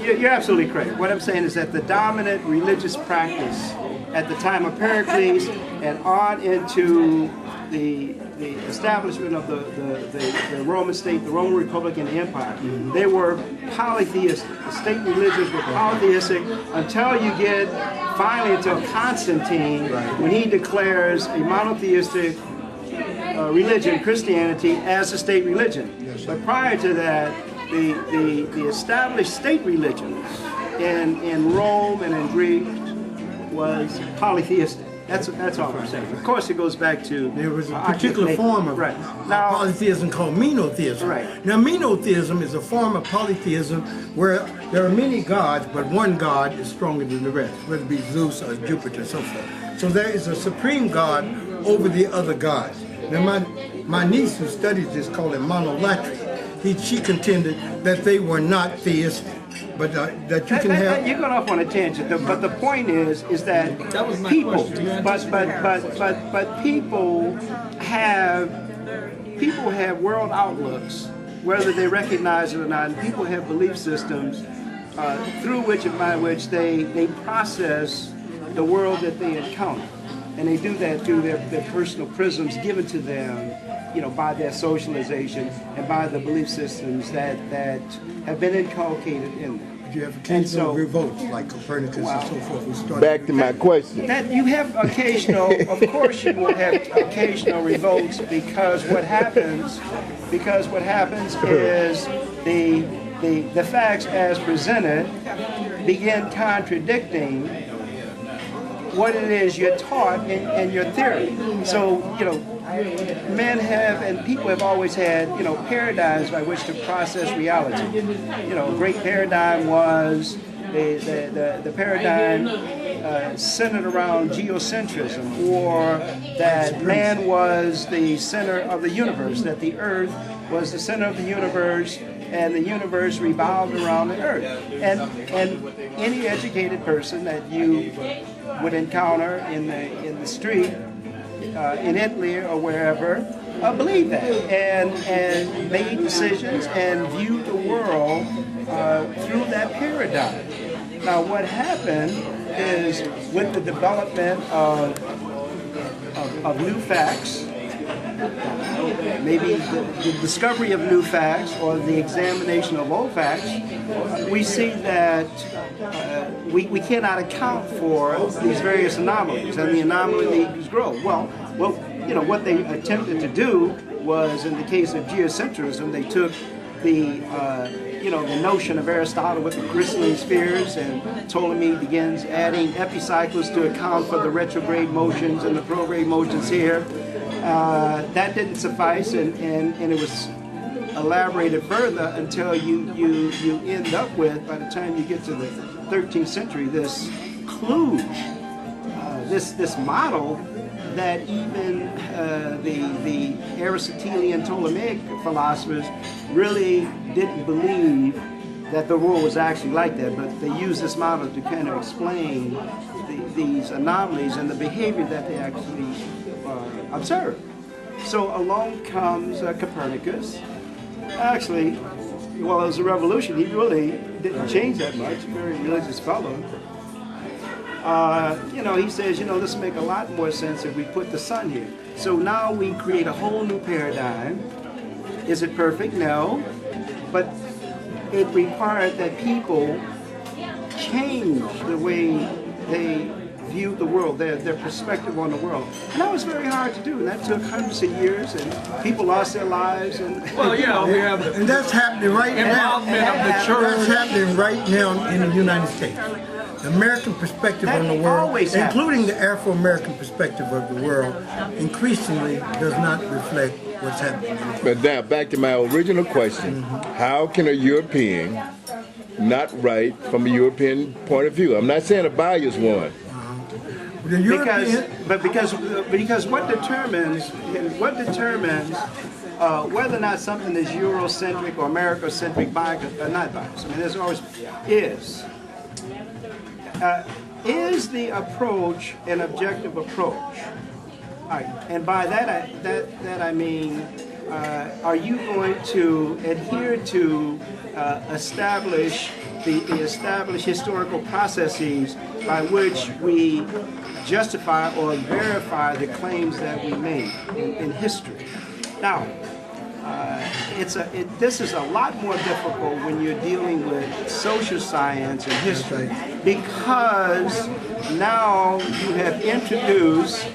You're absolutely correct. What I'm saying is that the dominant religious practice at the time of Pericles and on into the establishment of the Roman state, the Roman Republic, and the Empire, they were polytheistic. The state religions were polytheistic until you get finally until Constantine, when he declares a monotheistic religion, Christianity, as a state religion. But prior to that, the established state religions in Rome and in Greece was polytheistic. That's all I'm saying. Of course, it goes back to there was a particular form of polytheism called monotheism. Now, monotheism is a form of polytheism where there are many gods, but one god is stronger than the rest, whether it be Zeus or Jupiter, and so forth. So there is a supreme god over the other gods. Now, my niece who studies this called it monolatry. She contended that they were not theistic, but that you can have. You're going off on a tangent, but the point is that people, but people have world outlooks, whether they recognize it or not. And people have belief systems through which and by which they process the world that they encounter, and they do that through their personal prisms given to them, by their socialization and by the belief systems that have been inculcated in them. You have occasional revolts like Copernicus and so forth. Back to my question. That you have occasional, of course you will have occasional revolts because what happens is the facts as presented begin contradicting what it is you're taught in your theory. So, men have and people have always had, paradigms by which to process reality. A great paradigm was the paradigm centered around geocentrism, or that man was the center of the universe, that the earth was the center of the universe, and the universe revolved around the earth. And any educated person that you would encounter in the street, in Italy or wherever, believed that and made decisions and viewed the world through that paradigm. Now, what happened is with the development of new facts, maybe the discovery of new facts or the examination of old facts, we see that we cannot account for these various anomalies, and the anomalies grow. Well, what they attempted to do was, in the case of geocentrism, they took the notion of Aristotle with the crystalline spheres, and Ptolemy begins adding epicycles to account for the retrograde motions and the prograde motions here. That didn't suffice, and it was elaborated further until you end up with, by the time you get to the 13th century, this kludge, this model that even the Aristotelian Ptolemaic philosophers really didn't believe that the world was actually like that, but they used this model to kind of explain these anomalies and the behavior that they actually observed. So along comes Copernicus. Actually, well, it was a revolution. He really didn't change that much. A very religious fellow. He says, this will make a lot more sense if we put the sun here. So now we create a whole new paradigm. Is it perfect? No. But it required that people change the way they viewed the world, their perspective on the world. And that was very hard to do, and that took hundreds of years, and people lost their lives. And we have and that's happening right now. That's happening right now in the United States. The American perspective on the world, including the Afro-American perspective of the world, increasingly does not reflect what's happening. But now, back to my original question, how can a European not write from a European point of view? I'm not saying a biased one. Because what determines whether or not something is Eurocentric or Americocentric, biased or not biased. I mean, there's always is the approach an objective approach? All right, and by that I mean are you going to adhere to establish the established historical processes by which we justify or verify the claims that we made in history? Now, this is a lot more difficult when you're dealing with social science and history, because now you have introduced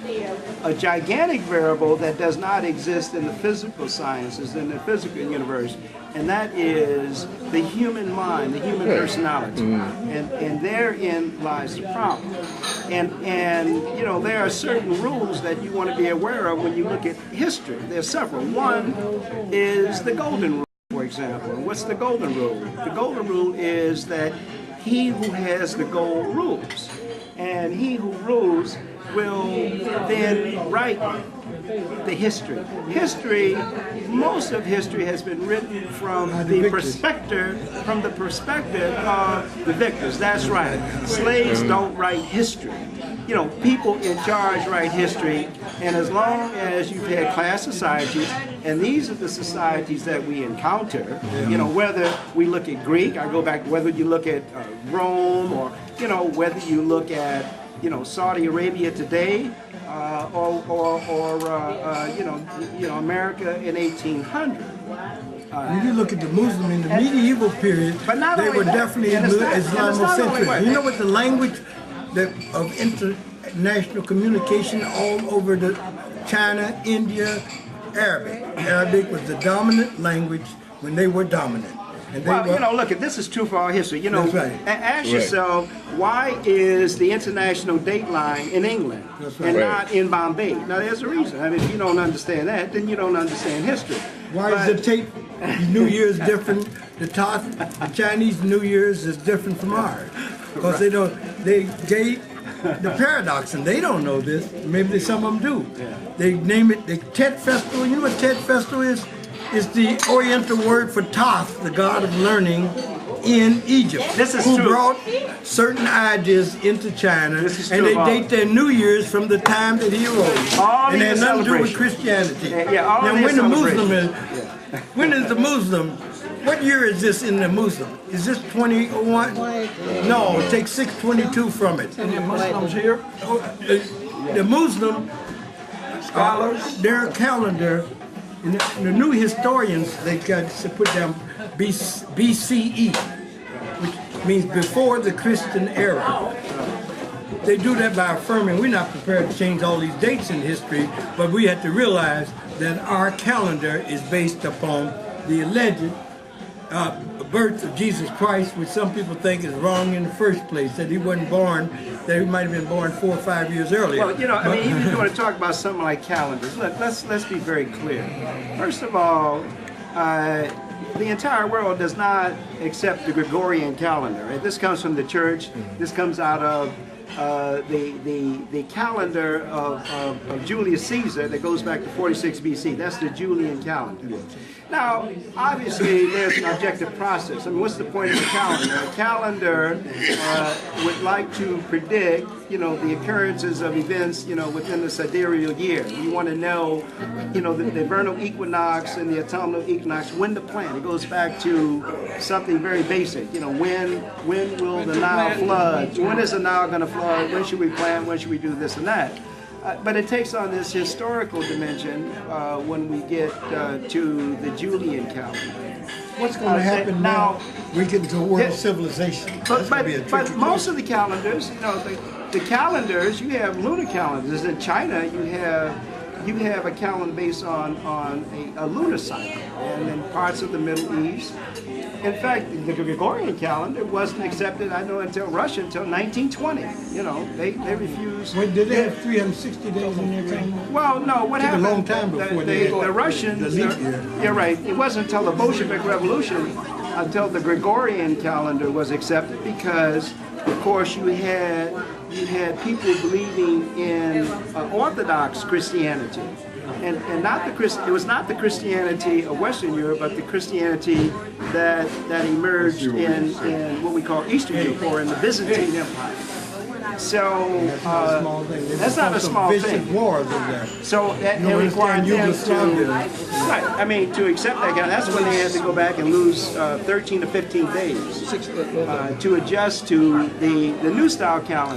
a gigantic variable that does not exist in the physical sciences, in the physical universe, and that is the human mind, the human personality. And therein lies the problem. And you know, there are certain rules that you want to be aware of when you look at history. There's several. One is the golden rule, for example. What's the golden rule? The golden rule is that he who has the gold rules. And he who rules will then write the history. Most of history has been written from the perspective of the victors. That's right. Slaves don't write history. You know, people in charge write history, and as long as you've had class societies, and these are the societies that we encounter, you know, whether we look at Greek, I go back to whether you look at Rome, or, you know, whether you look at, you know, Saudi Arabia today, you know, America in 1800. When you look at the Muslim in the medieval period, they were definitely Islamocentric. You know what the language of international communication all over China, India, Arabic. Arabic was the dominant language when they were dominant. And they you know, look, this is true for our history. You know, ask yourself, why is the international date line in England and not in Bombay? Now, there's a reason. I mean, if you don't understand that, then you don't understand history. Why is the New Year's different? The Chinese New Year's is different from ours. Because they gave the paradox, and they don't know this. Maybe some of them do. They name it the Tet Festival. You know what Tet Festival is? It's the Oriental word for Thoth, the god of learning in Egypt, who brought certain ideas into China, and they date their New Year's from the time that he arose. And it has nothing to do with Christianity. Now, when is the Muslim? What year is this in the Muslim? Is this 21? No, take 622 from it. And the Muslims here? The Muslim scholars, their calendar, the new historians, they got to put down BCE, which means before the Christian era. They do that by affirming we're not prepared to change all these dates in history, but we have to realize that our calendar is based upon the alleged birth of Jesus Christ, which some people think is wrong in the first place, that he wasn't born, that he might have been born 4 or 5 years earlier. Well, you know, I mean, even if you want to talk about something like calendars, look, let's be very clear. First of all, the entire world does not accept the Gregorian calendar. Right? This comes from the church. This comes out of the calendar of Julius Caesar that goes back to 46 BC. That's the Julian calendar. Now, obviously, there's an objective process. I mean, what's the point of the calendar? A calendar would like to predict, you know, the occurrences of events, you know, within the sidereal year. You want to know, you know, the vernal equinox and the autumnal equinox, when to plant. It goes back to something very basic. You know, when will the Nile flood? When is the Nile going to flood? When should we plant? When should we do this and that? But it takes on this historical dimension when we get to the Julian calendar. What's going to happen now? We get into world civilization. But most of the calendars, you know, the calendars, you have lunar calendars. In China, you have a calendar based on a lunar cycle, and in parts of the Middle East. In fact, the Gregorian calendar wasn't accepted, I know, until Russia, until 1920. You know, they refused. Wait, did they have 360 days in their calendar? Well, no, what happened? It took a long time before the Russians, you're right, it wasn't until the Bolshevik Revolution, until the Gregorian calendar was accepted, because, of course, you had people believing in Orthodox Christianity. And not it was not the Christianity of Western Europe, but the Christianity that emerged in what we call Eastern Europe, or in the Byzantine Empire. So Small thing. that's not a small thing. Wars over there. So that You required them Yugoslavia. to, right, I mean, to accept that kind. That's when they had to go back and lose 13 to 15 days to adjust to the new style calendar.